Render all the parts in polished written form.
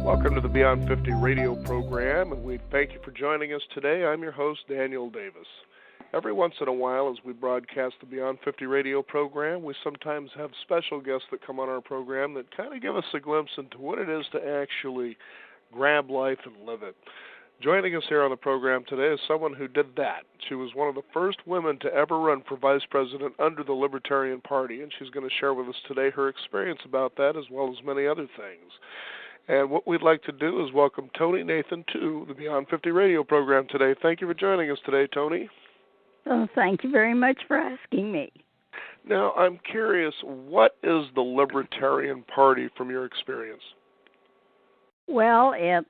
Welcome to the Beyond 50 radio program, and we thank you for joining us today. I'm your host, Daniel Davis. Every once in a while, as we broadcast the Beyond 50 radio program, we sometimes have special guests that come on our program that kind of give us a glimpse into what it is to actually grab life and live it. Joining us here on the program today is someone who did that. She was one of the first women to ever run for vice president under the Libertarian Party, and she's going to share with us today her experience about that as well as many other things. And what we'd like to do is welcome Tonie Nathan to the Beyond 50 radio program today. Thank you for joining us today, Tonie. Oh, thank you very much for asking me. Now, I'm curious, what is the Libertarian Party from your experience? Well, it's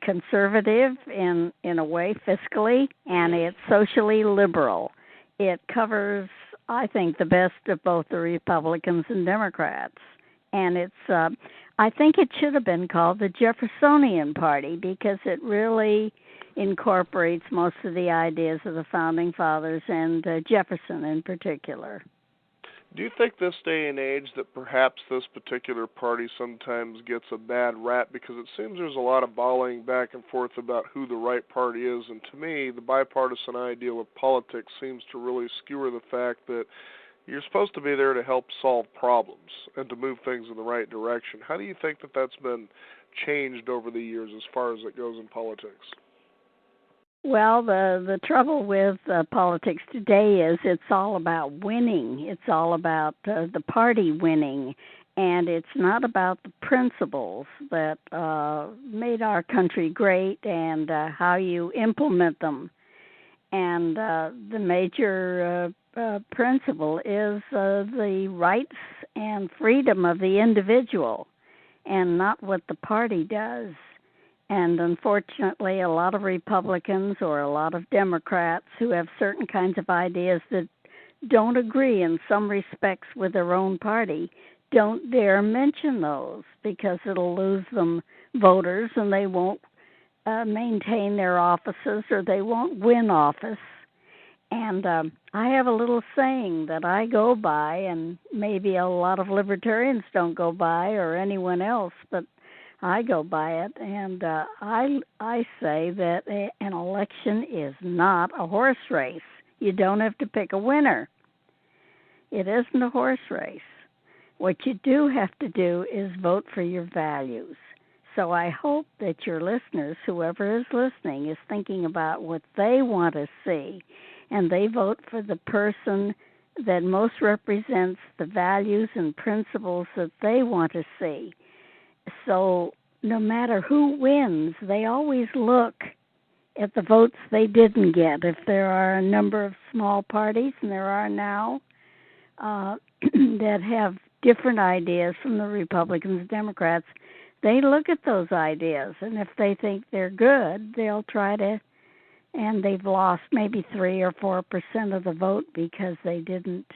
conservative in a way fiscally, and it's socially liberal. It covers, I think, the best of both the Republicans and Democrats. And it's, I think it should have been called the Jeffersonian Party because it really incorporates most of the ideas of the Founding Fathers and Jefferson in particular. Do you think this day and age that perhaps this particular party sometimes gets a bad rap because it seems there's a lot of volleying back and forth about who the right party is, and to me the bipartisan ideal of politics seems to really skewer the fact that you're supposed to be there to help solve problems and to move things in the right direction. How do you think that that's been changed over the years as far as it goes in politics? Well, the trouble with politics today is it's all about winning. It's all about the party winning, and it's not about the principles that made our country great and how you implement them. And the major principle is the rights and freedom of the individual and not what the party does. And unfortunately, a lot of Republicans or a lot of Democrats who have certain kinds of ideas that don't agree in some respects with their own party don't dare mention those because it'll lose them voters and they won't maintain their offices or they won't win office. And I have a little saying that I go by, and maybe a lot of libertarians don't go by or anyone else, but I go by it, and I say that an election is not a horse race. You don't have to pick a winner. It isn't a horse race. What you do have to do is vote for your values. So I hope that your listeners, whoever is listening, is thinking about what they want to see, and they vote for the person that most represents the values and principles that they want to see. So no matter who wins, they always look at the votes they didn't get. If there are a number of small parties, and there are now, that have different ideas from the Republicans and Democrats, they look at those ideas, and if they think they're good, they'll try to, and they've lost maybe 3 or 4% of the vote because they didn't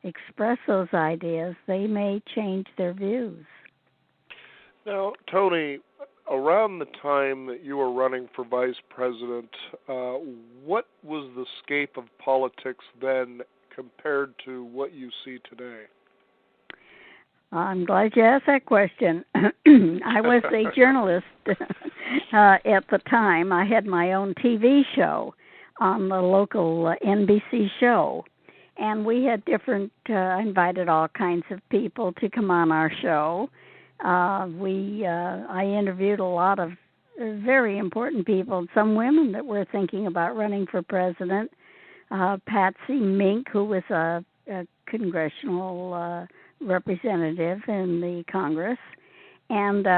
express those ideas, they may change their views. Now, Tonie, around the time that you were running for vice president, what was the scape of politics then compared to what you see today? I'm glad you asked that question. I was a journalist at the time. I had my own TV show on the local NBC show, and we had different, invited all kinds of people to come on our show. I interviewed a lot of very important people, some women that were thinking about running for president. Patsy Mink, who was a congressional representative in the Congress, and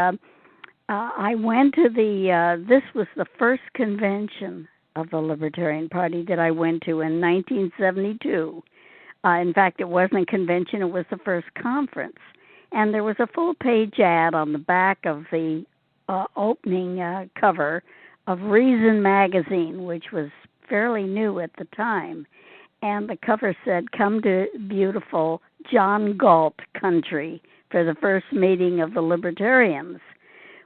I went to this was the first convention of the Libertarian Party that I went to in 1972. In fact, it wasn't a convention, it was the first conference. And there was a full-page ad on the back of the opening cover of Reason magazine, which was fairly new at the time. And the cover said, "Come to beautiful John Galt country for the first meeting of the Libertarians."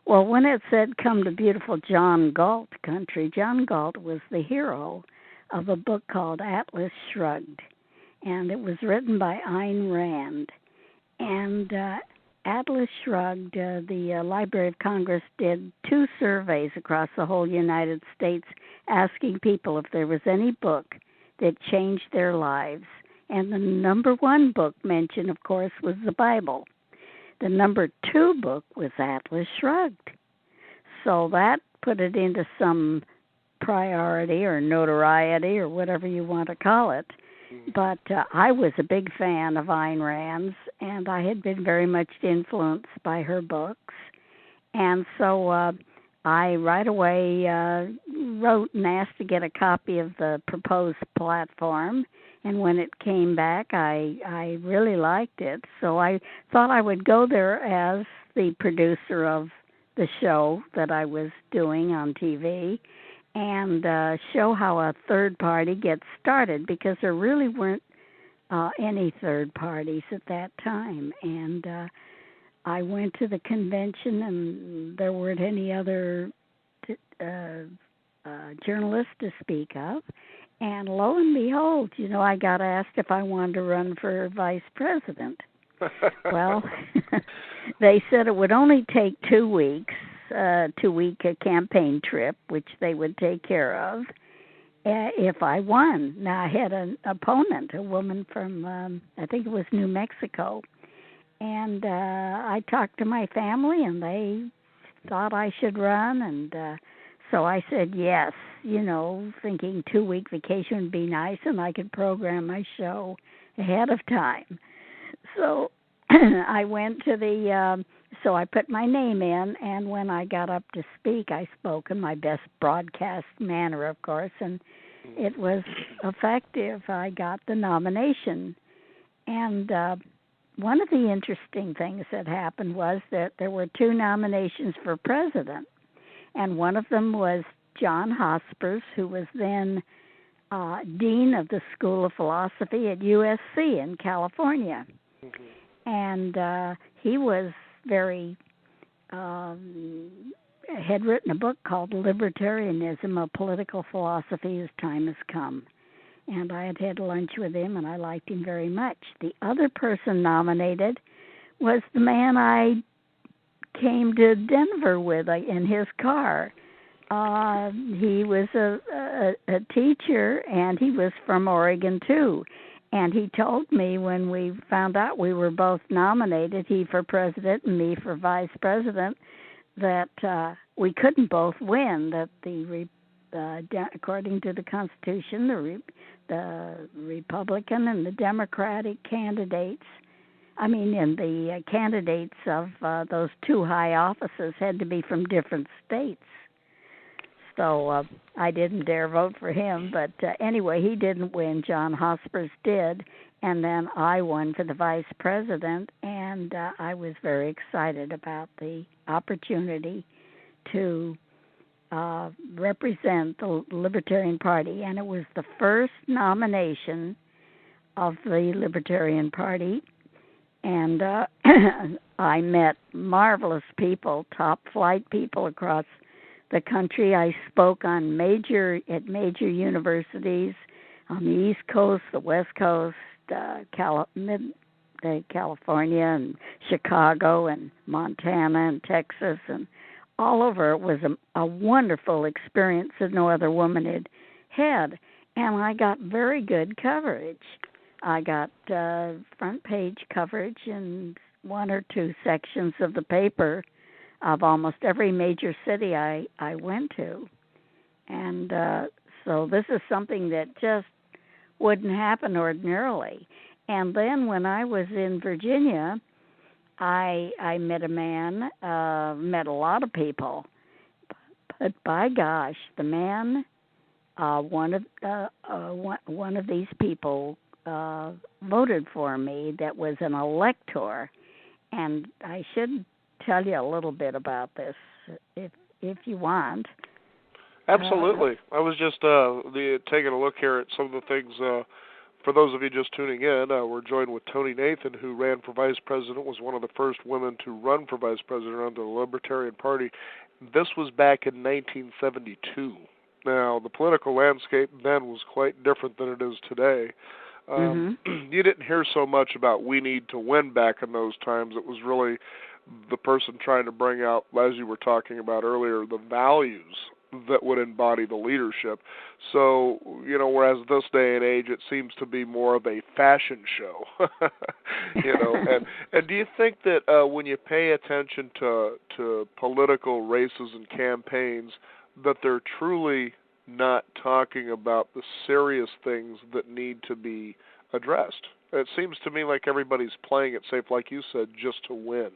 Well, when it said, "Come to beautiful John Galt country," John Galt was the hero of a book called Atlas Shrugged. And it was written by Ayn Rand. And Atlas Shrugged, the Library of Congress did 2 surveys across the whole United States asking people if there was any book that changed their lives. And the number 1 book mentioned, of course, was the Bible. The number 2 book was Atlas Shrugged. So that put it into some priority or notoriety or whatever you want to call it. But I was a big fan of Ayn Rand's, and I had been very much influenced by her books. And so I right away wrote and asked to get a copy of the proposed platform. And when it came back, I really liked it. So I thought I would go there as the producer of the show that I was doing on TV and show how a third party gets started, because there really weren't any third parties at that time. And I went to the convention, and there weren't any other journalists to speak of. And lo and behold, I got asked if I wanted to run for vice president. Well, they said it would only take 2 weeks, 2-week campaign trip, which they would take care of if I won. Now, I had an opponent, a woman from, I think it was New Mexico. And I talked to my family, and they thought I should run. And so I said yes, thinking 2-week vacation would be nice, and I could program my show ahead of time. So I went to so I put my name in, and when I got up to speak, I spoke in my best broadcast manner, of course, and it was effective. I got the nomination. And one of the interesting things that happened was that there were 2 nominations for president, and one of them was John Hospers, who was then dean of the School of Philosophy at USC in California. And he was had written a book called Libertarianism, A Political Philosophy as Time Has Come. And I had lunch with him, and I liked him very much. The other person nominated was the man I came to Denver with in his car. He was a teacher, and he was from Oregon, too. And he told me when we found out we were both nominated, he for president and me for vice president, that we couldn't both win, that according to the Constitution, the Republican and the Democratic candidates, and the candidates of those 2 high offices had to be from different states. So I didn't dare vote for him. But anyway, he didn't win. John Hospers did. And then I won for the vice president. And I was very excited about the opportunity to represent the Libertarian Party. And it was the first nomination of the Libertarian Party. And I met marvelous people, top flight people across the country. I spoke on major universities on the East Coast, the West Coast, California and Chicago and Montana and Texas and all over. It was a wonderful experience that no other woman had. And I got very good coverage. I got front page coverage in 1 or 2 sections of the paper of almost every major city I went to. And so this is something that just wouldn't happen ordinarily. And then when I was in Virginia, I met a man, met a lot of people. But by gosh, the man, one of these people voted for me that was an elector. And I should tell you a little bit about this, if you want. Absolutely. I was just taking a look here at some of the things. For those of you just tuning in, we're joined with Tonie Nathan, who ran for vice president, was one of the first women to run for vice president under the Libertarian Party. This was back in 1972. Now, the political landscape then was quite different than it is today. Mhm. You didn't hear so much about we need to win back in those times. It was really the person trying to bring out, as you were talking about earlier, the values that would embody the leadership. So, whereas this day and age it seems to be more of a fashion show. And do you think that when you pay attention to political races and campaigns, that they're truly not talking about the serious things that need to be addressed? It seems to me like everybody's playing it safe, like you said, just to win.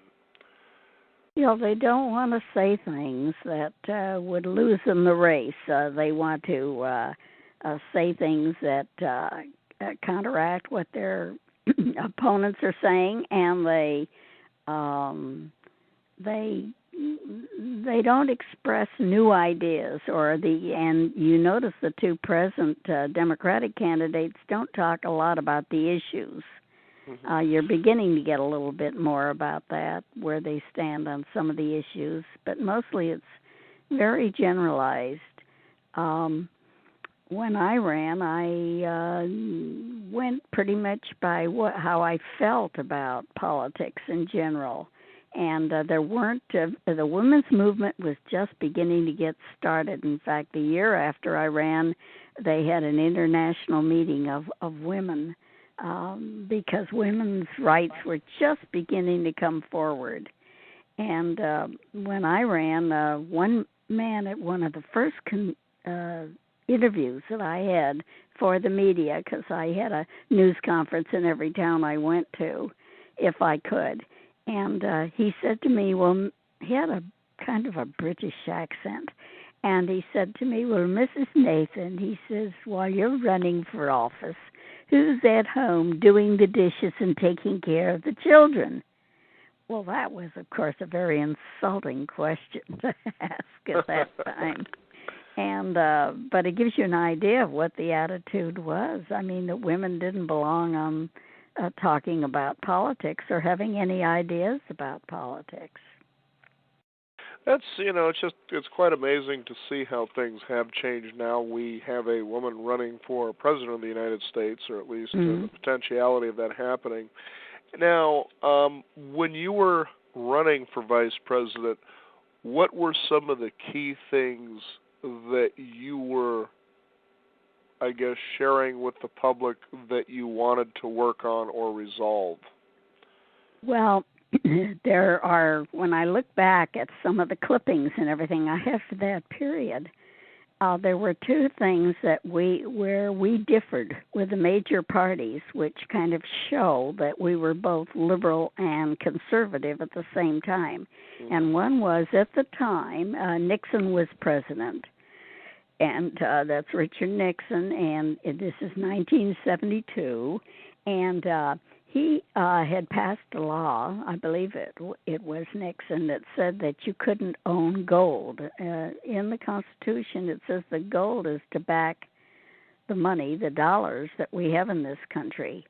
They don't want to say things that would loosen the race. They want to say things that counteract what their opponents are saying, and they don't express new ideas and you notice the two present Democratic candidates don't talk a lot about the issues. You're beginning to get a little bit more about that, where they stand on some of the issues, but mostly it's very generalized. When I ran, I went pretty much by how I felt about politics in general. And there weren't, the women's movement was just beginning to get started. In fact, the year after I ran, they had an international meeting of women because women's rights were just beginning to come forward. And when I ran, one man at one of the first interviews that I had for the media, because I had a news conference in every town I went to, if I could. And he said to me, well, he had a kind of a British accent. And he said to me, well, Mrs. Nathan, he says, while you're running for office, who's at home doing the dishes and taking care of the children? Well, that was, of course, a very insulting question to ask at that time. And but it gives you an idea of what the attitude was. I mean, that women didn't belong on talking about politics or having any ideas about politics. That's, it's quite amazing to see how things have changed now. We have a woman running for president of the United States, or at least the potentiality of that happening. Now, when you were running for vice president, what were some of the key things that you were, I guess, sharing with the public that you wanted to work on or resolve? Well, there are, when I look back at some of the clippings and everything I have for that period, there were two things where we differed with the major parties, which kind of show that we were both liberal and conservative at the same time. Mm-hmm. And one was, at the time, Nixon was president, and that's Richard Nixon, and this is 1972, and he had passed a law, I believe it was Nixon, that said that you couldn't own gold. In the Constitution, it says that gold is to back the money, the dollars that we have in this country.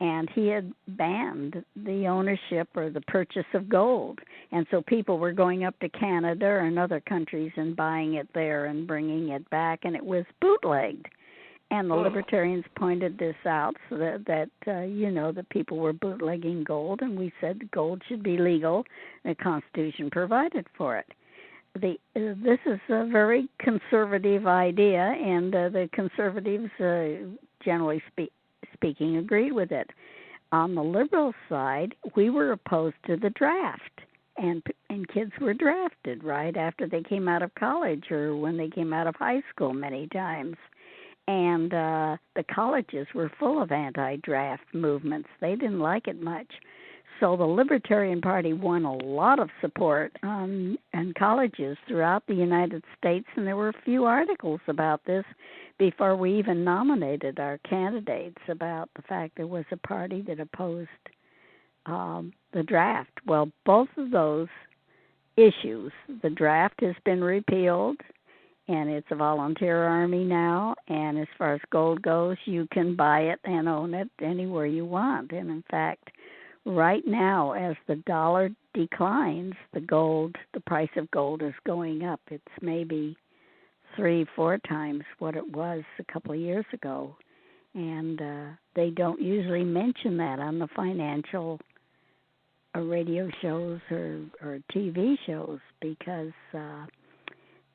And he had banned the ownership or the purchase of gold. And so people were going up to Canada and other countries and buying it there and bringing it back, and it was bootlegged. And the libertarians pointed this out so that that people were bootlegging gold, and we said gold should be legal. The Constitution provided for it. This is a very conservative idea, and the conservatives, generally speaking, agreed with it. On the liberal side, we were opposed to the draft, and kids were drafted right after they came out of college or when they came out of high school many times. And the colleges were full of anti-draft movements. They didn't like it much. So the Libertarian Party won a lot of support in colleges throughout the United States, and there were a few articles about this before we even nominated our candidates about the fact there was a party that opposed the draft. Well, both of those issues, the draft has been repealed, and it's a volunteer army now, and as far as gold goes, you can buy it and own it anywhere you want. And in fact, right now, as the dollar declines, the price of gold is going up. It's maybe 3-4 times what it was a couple of years ago. and they don't usually mention that on the financial radio shows or TV shows because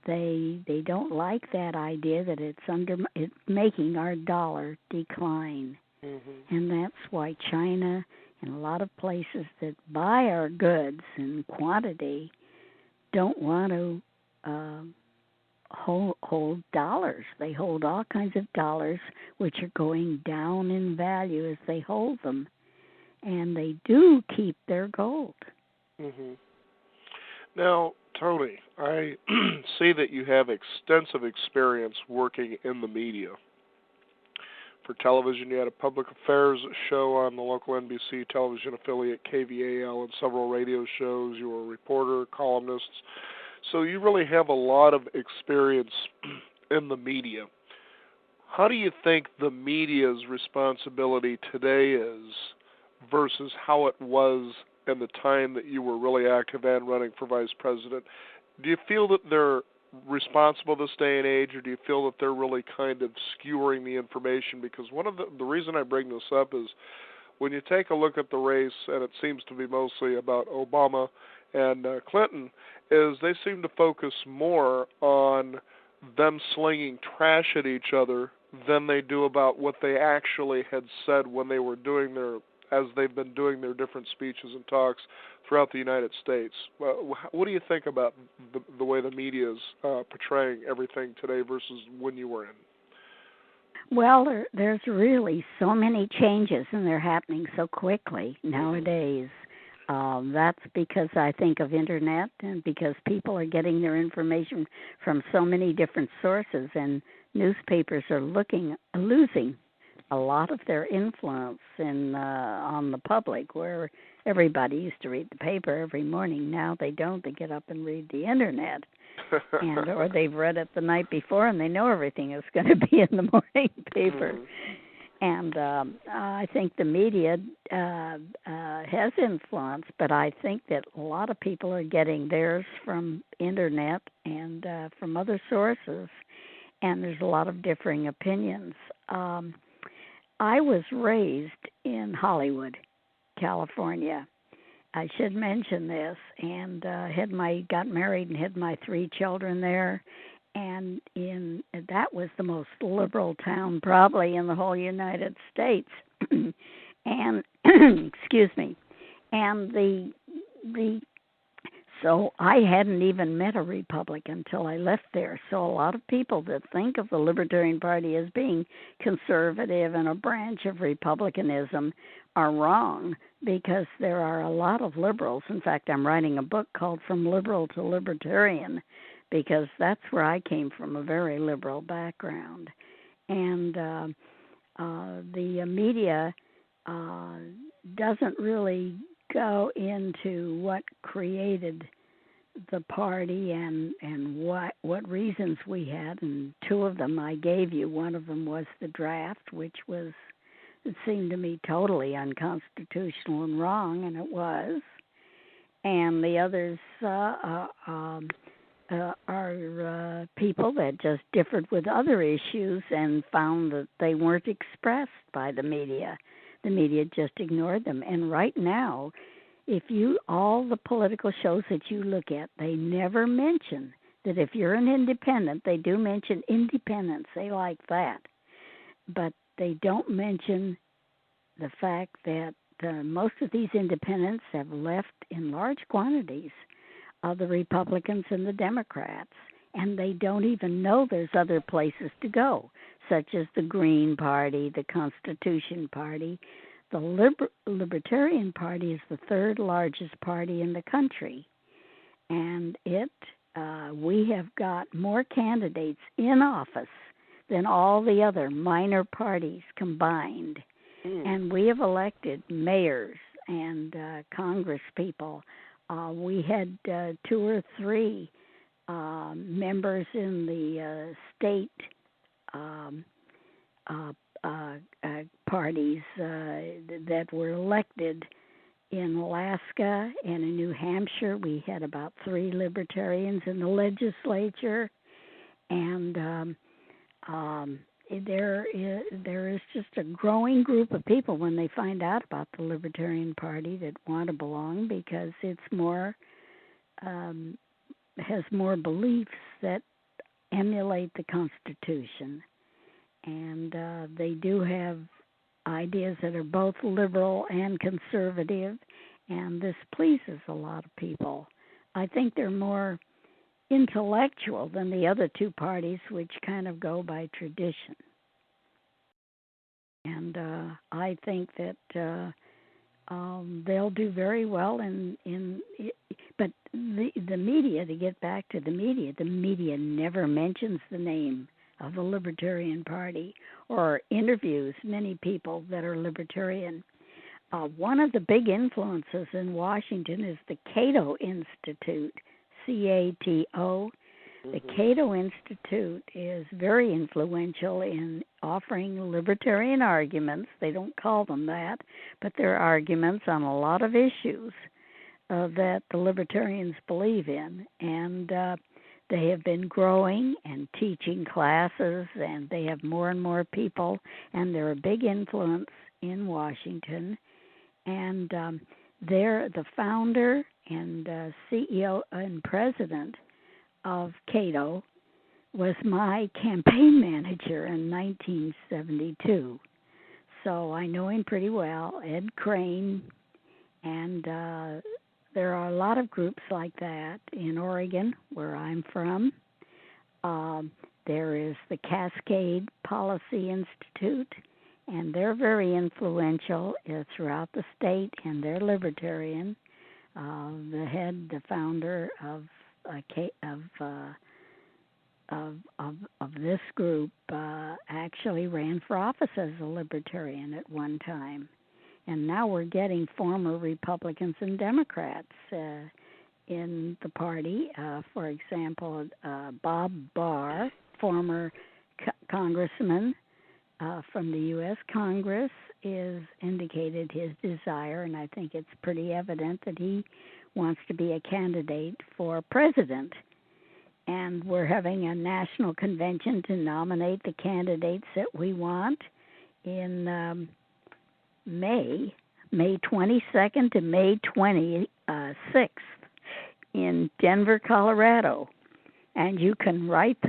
they don't like that idea that it's making our dollar decline. Mm-hmm. And that's why China and a lot of places that buy our goods in quantity don't want to hold dollars. They hold all kinds of dollars which are going down in value as they hold them. And they do keep their gold. Mm-hmm. Now, Tonie, I see that you have extensive experience working in the media. For television, you had a public affairs show on the local NBC television affiliate KVAL and several radio shows. You were a reporter, columnist. So you really have a lot of experience in the media. How do you think the media's responsibility today is versus how it was in the time that you were really active and running for vice president? Do you feel that they're responsible this day and age, or do you feel that they're really kind of skewering the information? Because one of the reason I bring this up is when you take a look at the race, and it seems to be mostly about Obama and Clinton, is they seem to focus more on them slinging trash at each other than they do about what they actually had said when they were doing as they've been doing their different speeches and talks throughout the United States. What do you think about the way the media is portraying everything today versus when you were in? Well, there's really so many changes, and they're happening so quickly nowadays. That's because I think of Internet and because people are getting their information from so many different sources, and newspapers are losing a lot of their influence on the public, where everybody used to read the paper every morning. Now they don't. They get up and read the Internet, or they've read it the night before, and they know everything is going to be in the morning paper. Mm-hmm. And I think the media has influence, but I think that a lot of people are getting theirs from Internet and from other sources, and there's a lot of differing opinions. I was raised in Hollywood, California. I should mention this, and got married and had my 3 children there, and that was the most liberal town probably in the whole United States. And excuse me, and so I hadn't even met a Republican until I left there. So a lot of people that think of the Libertarian Party as being conservative and a branch of Republicanism are wrong, because there are a lot of liberals. In fact, I'm writing a book called From Liberal to Libertarian, because that's where I came from, a very liberal background. And the media doesn't really go into what created the party and what reasons we had, and 2 of them I gave you. One of them was the draft, which it seemed to me totally unconstitutional and wrong, and it was. And the others are people that just differed with other issues and found that they weren't expressed by the media. The media just ignored them. And right now, all the political shows that you look at, they never mention that if you're an independent, they do mention independence. They like that. But they don't mention the fact that most of these independents have left in large quantities of the Republicans and the Democrats, and they don't even know there's other places to go, such as the Green Party, the Constitution Party. The Libertarian Party is the 3rd largest party in the country, and we have got more candidates in office than all the other minor parties combined. And we have elected mayors and Congress people. We had 2 or 3 members in the state parties that were elected in Alaska and in New Hampshire. We had about 3 libertarians in the legislature, and there is just a growing group of people when they find out about the Libertarian Party that want to belong because it's more has more beliefs that emulate the Constitution, and they do have ideas that are both liberal and conservative, and this pleases a lot of people. I think they're more intellectual than the other two parties, which kind of go by tradition. And I think that they'll do very well but the media, to get back to the media never mentions the name of the Libertarian Party or interviews many people that are Libertarian. One of the big influences in Washington is the Cato Institute, CATO. The Cato Institute is very influential in offering libertarian arguments. They don't call them that, but they're arguments on a lot of issues that the libertarians believe in. And they have been growing and teaching classes, and they have more and more people, and they're a big influence in Washington. And they're the founder and CEO and president of Cato was my campaign manager in 1972. So I know him pretty well, Ed Crane, and there are a lot of groups like that in Oregon, where I'm from. There is the Cascade Policy Institute, and they're very influential throughout the state, and they're libertarian. The founder of this group actually ran for office as a libertarian at one time, and now we're getting former Republicans and Democrats in the party. For example, Bob Barr, former congressman from the U.S. Congress, is indicated his desire, and I think it's pretty evident that he wants to be a candidate for president. And we're having a national convention to nominate the candidates that we want in May 22nd to May 26th in Denver, Colorado. And you can write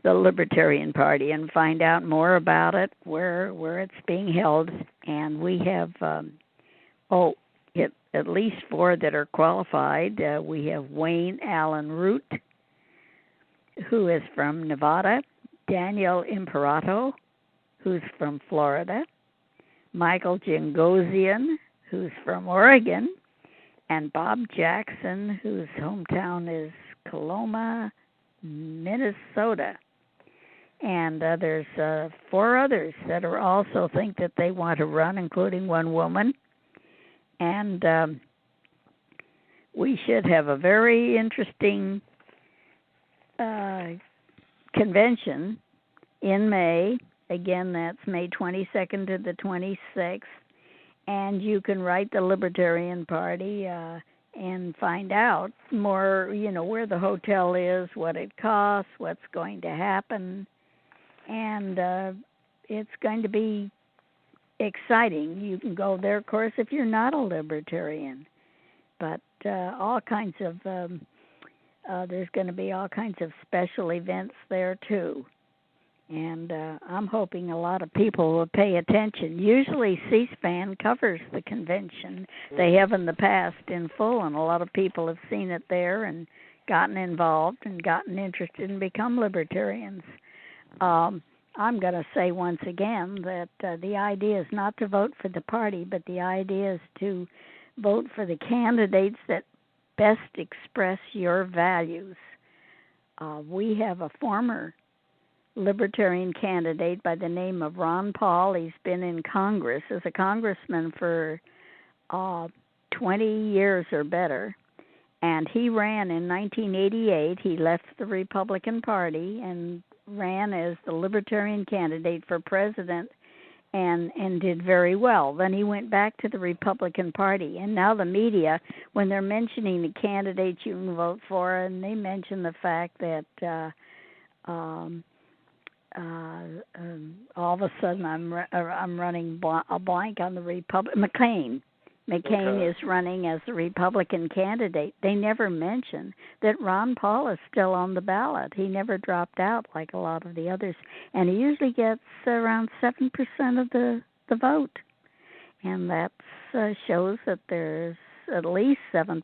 the Libertarian Party and find out more about it, where it's being held. And we have at least 4 that are qualified. We have Wayne Allen Root, who is from Nevada, Daniel Imperato, who's from Florida, Michael Jangosian, who's from Oregon, and Bob Jackson, whose hometown is Coloma, Minnesota. And there's 4 others that are also think that they want to run, including one woman. And we should have a very interesting convention in May. Again, that's May 22nd to the 26th. And you can write the Libertarian Party and find out more, where the hotel is, what it costs, what's going to happen. And it's going to be exciting. You can go there, of course, if you're not a libertarian. But all kinds of, there's going to be all kinds of special events there, too. And I'm hoping a lot of people will pay attention. Usually C-SPAN covers the convention. They have in the past in full, and a lot of people have seen it there and gotten involved and gotten interested and become libertarians. I'm going to say once again that the idea is not to vote for the party, but the idea is to vote for the candidates that best express your values. We have a former libertarian candidate by the name of Ron Paul. He's been in Congress as a congressman for 20 years or better. And he ran in 1988. He left the Republican Party and ran as the Libertarian candidate for president and did very well. Then he went back to the Republican Party. And now the media, when they're mentioning the candidates you can vote for, and they mention the fact that all of a sudden I'm running a blank on the McCain. McCain is running as the Republican candidate. They never mention that Ron Paul is still on the ballot. He never dropped out like a lot of the others, and he usually gets around 7% of the vote, and that shows that there's at least 7%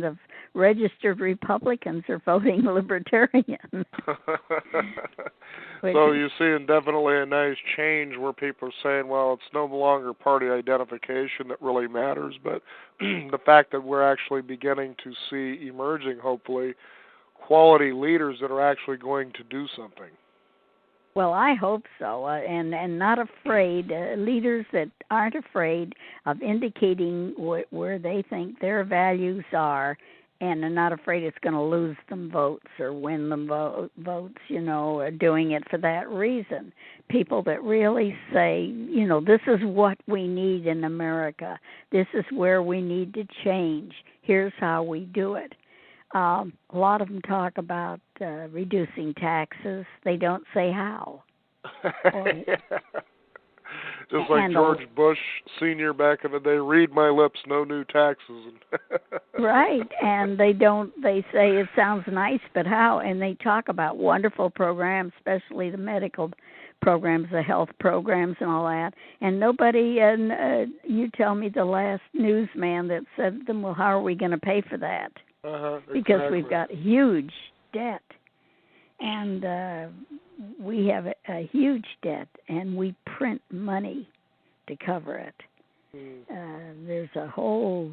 of registered Republicans are voting Libertarian. So you're seeing definitely a nice change where people are saying, well, it's no longer party identification that really matters, but the fact that we're actually beginning to see emerging, hopefully, quality leaders that are actually going to do something. Well, I hope so, and not afraid, leaders that aren't afraid of indicating where they think their values are, and are not afraid it's going to lose them votes or win them votes, doing it for that reason. People that really say, this is what we need in America. This is where we need to change. Here's how we do it. A lot of them talk about reducing taxes. They don't say how. Just like George Bush Sr. back in the day, read my lips, no new taxes. Right, and they say it sounds nice, but how? And they talk about wonderful programs, especially the medical programs, the health programs and all that. And nobody, you tell me the last newsman that said to them, well, how are we going to pay for that? Because we've got huge debt, and we have a huge debt, and we print money to cover it. There's a whole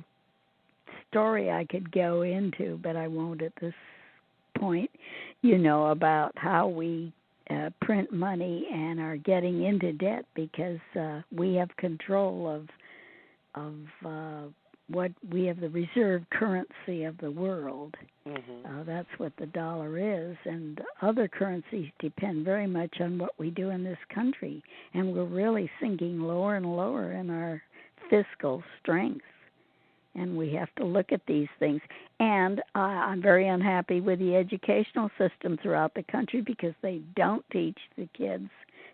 story I could go into, but I won't at this point, about how we print money and are getting into debt because we have control of what we have, the reserve currency of the world. That's what the dollar is, and other currencies depend very much on what we do in this country, and we're really sinking lower and lower in our fiscal strength, and we have to look at these things. And I'm very unhappy with the educational system throughout the country because they don't teach the kids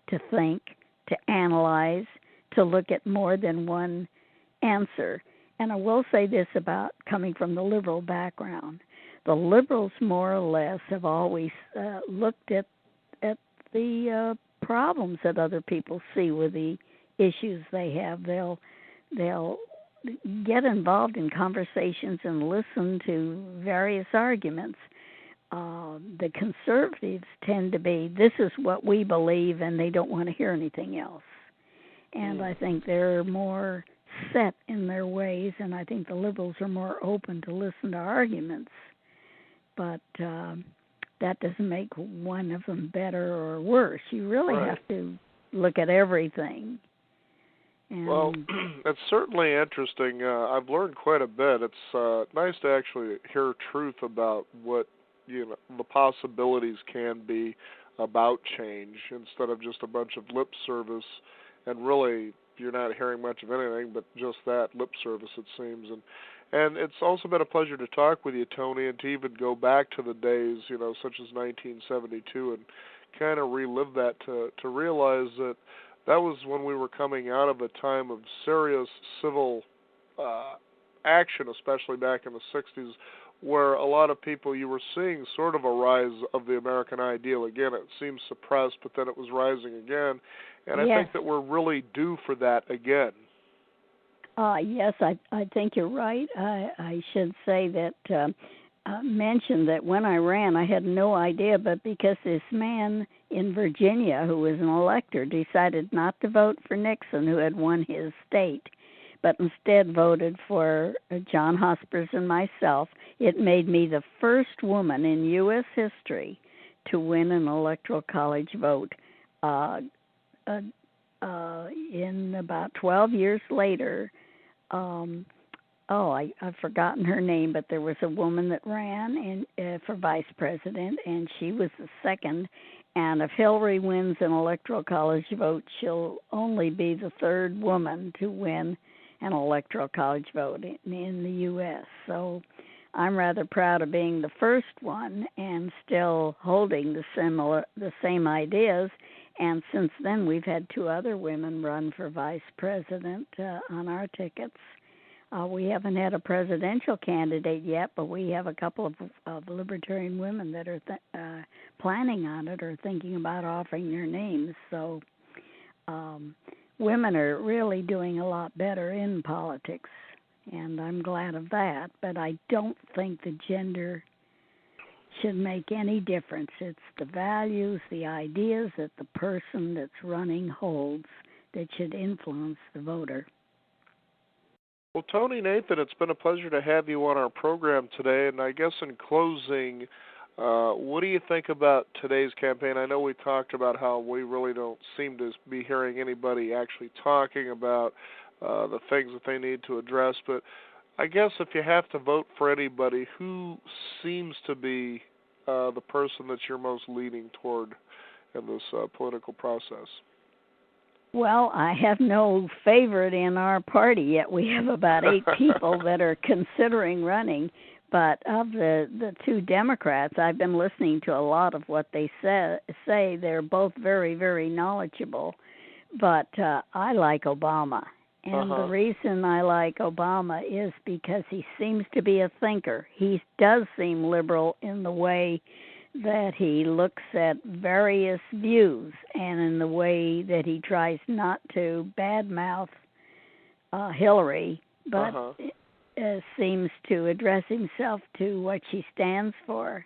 to think, to analyze, to look at more than one answer. And I will say this about coming from the liberal background. The liberals, more or less, have always looked at the problems that other people see with the issues they have. They'll get involved in conversations and listen to various arguments. The conservatives tend to be, this is what we believe, and they don't want to hear anything else. And I think they're more set in their ways, and I think the liberals are more open to listen to arguments. But that doesn't make one of them better or worse. You really have to look at everything. And well, it's certainly interesting. I've learned quite a bit. It's nice to actually hear truth about what the possibilities can be about change instead of just a bunch of lip service, and really you're not hearing much of anything but just that lip service, it seems. And it's also been a pleasure to talk with you, Tonie, and to even go back to the days, such as 1972, and kind of relive that to realize that was when we were coming out of a time of serious civil action, especially back in the 60s, where a lot of people, you were seeing sort of a rise of the American ideal. Again, it seems suppressed, but then it was rising again. And I think that we're really due for that again. Yes, I think you're right. I should say that, mention that when I ran, I had no idea, but because this man in Virginia who was an elector decided not to vote for Nixon, who had won his state, but instead voted for John Hospers and myself, it made me the first woman in U.S. history to win an electoral college vote. In about 12 years later, I've forgotten her name, but there was a woman that ran for vice president, and she was the second. And if Hillary wins an electoral college vote, she'll only be the third woman to win an electoral college vote in the U.S. So I'm rather proud of being the first one and still holding the same ideas. And since then, we've had 2 other women run for vice president on our tickets. We haven't had a presidential candidate yet, but we have a couple of libertarian women that are planning on it or thinking about offering their names. So women are really doing a lot better in politics, and I'm glad of that. But I don't think the gender should make any difference. It's the values, the ideas that the person that's running holds that should influence the voter. Well, Tonie, Nathan, it's been a pleasure to have you on our program today. And I guess in closing, what do you think about today's campaign? I know we talked about how we really don't seem to be hearing anybody actually talking about the things that they need to address. But I guess if you have to vote for anybody, who seems to be the person that you're most leaning toward in this political process? Well, I have no favorite in our party yet. We have about 8 people that are considering running. But of the 2 Democrats, I've been listening to a lot of what they say. They're both very, very knowledgeable. But I like Obama. And the reason I like Obama is because he seems to be a thinker. He does seem liberal in the way that he looks at various views and in the way that he tries not to badmouth Hillary, but seems to address himself to what she stands for.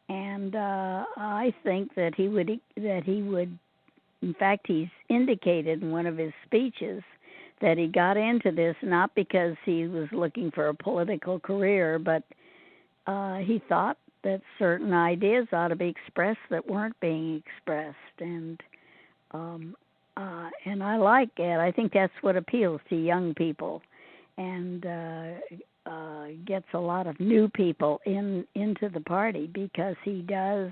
And I think that he would, in fact, he's indicated in one of his speeches that he got into this not because he was looking for a political career, but he thought that certain ideas ought to be expressed that weren't being expressed, and I like it. I think that's what appeals to young people, and gets a lot of new people into the party because he does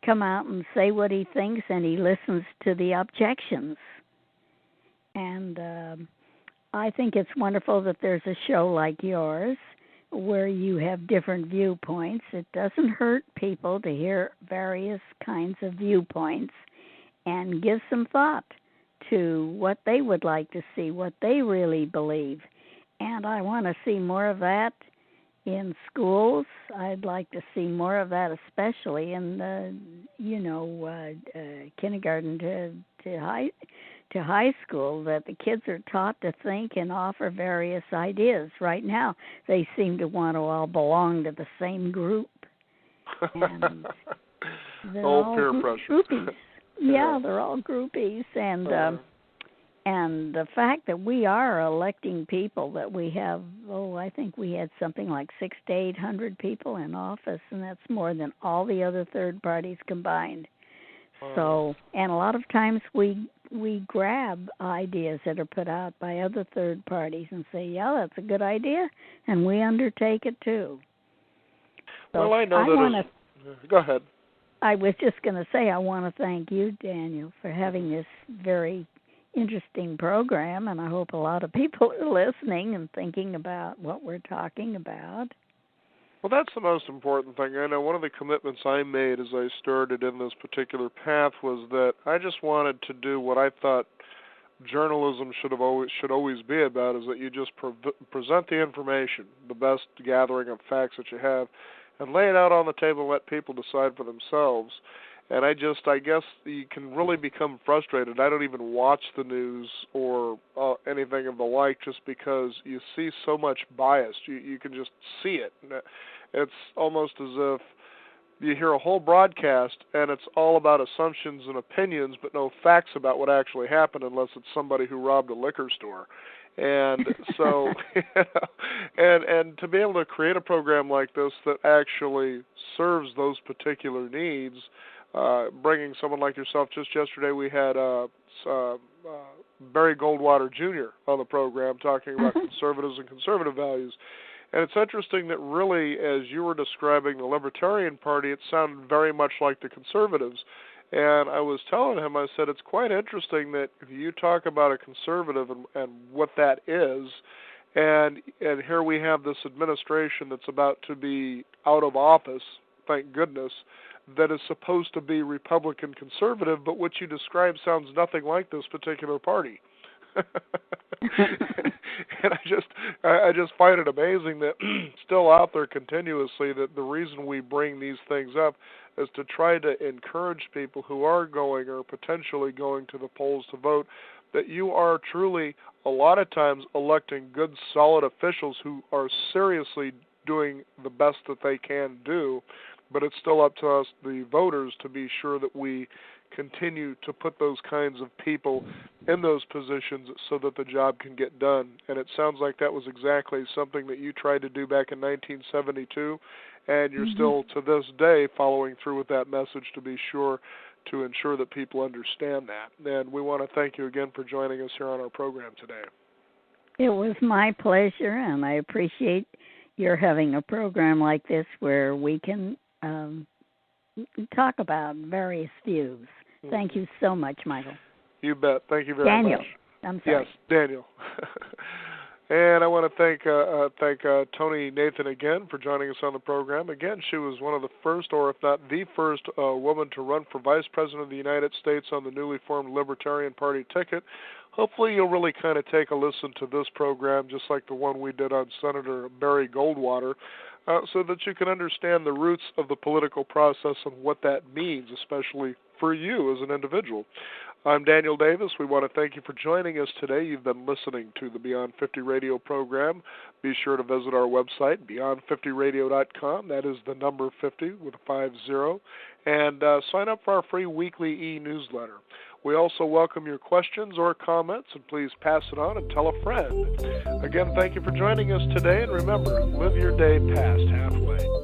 come out and say what he thinks, and he listens to the objections. And I think it's wonderful that there's a show like yours where you have different viewpoints. It doesn't hurt people to hear various kinds of viewpoints and give some thought to what they would like to see, what they really believe. And I want to see more of that in schools. I'd like to see more of that, especially in the, kindergarten to high school, that the kids are taught to think and offer various ideas. Right now, they seem to want to all belong to the same group. And they're all peer pressure. Groupies. Yeah, they're all groupies. And the fact that we are electing people, that we have, I think we had something like 600 to 800 people in office, and that's more than all the other third parties combined. So, and a lot of times we grab ideas that are put out by other third parties and say, yeah, that's a good idea, and we undertake it too. So well, I know go ahead. I was just going to say I want to thank you, Daniel, for having this very interesting program, and I hope a lot of people are listening and thinking about what we're talking about. Well, that's the most important thing. I know one of the commitments I made as I started in this particular path was that I just wanted to do what I thought journalism should always be about, is that you just present the information, the best gathering of facts that you have, and lay it out on the table and let people decide for themselves. And I guess you can really become frustrated. I don't even watch the news or anything of the like, just because you see so much bias. You can just see it. It's almost as if you hear a whole broadcast and it's all about assumptions and opinions, but no facts about what actually happened, unless it's somebody who robbed a liquor store. And so, and to be able to create a program like this that actually serves those particular needs, bringing someone like yourself. Just yesterday we had Barry Goldwater Jr. on the program talking about conservatives and conservative values. And it's interesting that really, as you were describing the Libertarian Party, it sounded very much like the conservatives. And I was telling him, I said, it's quite interesting that if you talk about a conservative and what that is, and here we have this administration that's about to be out of office, thank goodness, that is supposed to be Republican conservative, but what you describe sounds nothing like this particular party. And I just find it amazing that still out there continuously that the reason we bring these things up is to try to encourage people who are going or potentially going to the polls to vote that you are truly a lot of times electing good solid officials who are seriously doing the best that they can do, but it's still up to us, the voters, to be sure that we continue to put those kinds of people in those positions so that the job can get done. And it sounds like that was exactly something that you tried to do back in 1972, and you're still to this day following through with that message to be sure to ensure that people understand that. And we want to thank you again for joining us here on our program today. It was my pleasure, and I appreciate your having a program like this where we can talk about various views. Thank you so much, Michael. You bet. Thank you very much. Daniel. I'm sorry. Yes, Daniel. And I want to thank Tonie Nathan again for joining us on the program. Again, she was one of the first, or if not the first, woman to run for Vice President of the United States on the newly formed Libertarian Party ticket. Hopefully you'll really kind of take a listen to this program, just like the one we did on Senator Barry Goldwater, so that you can understand the roots of the political process and what that means, especially for you as an individual. I'm Daniel Davis. We want to thank you for joining us today. You've been listening to the Beyond 50 Radio program. Be sure to visit our website, beyond50radio.com. That is the number 50 with a 50. And sign up for our free weekly e-newsletter. We also welcome your questions or comments, and please pass it on and tell a friend. Again, thank you for joining us today, and remember, live your day past halfway.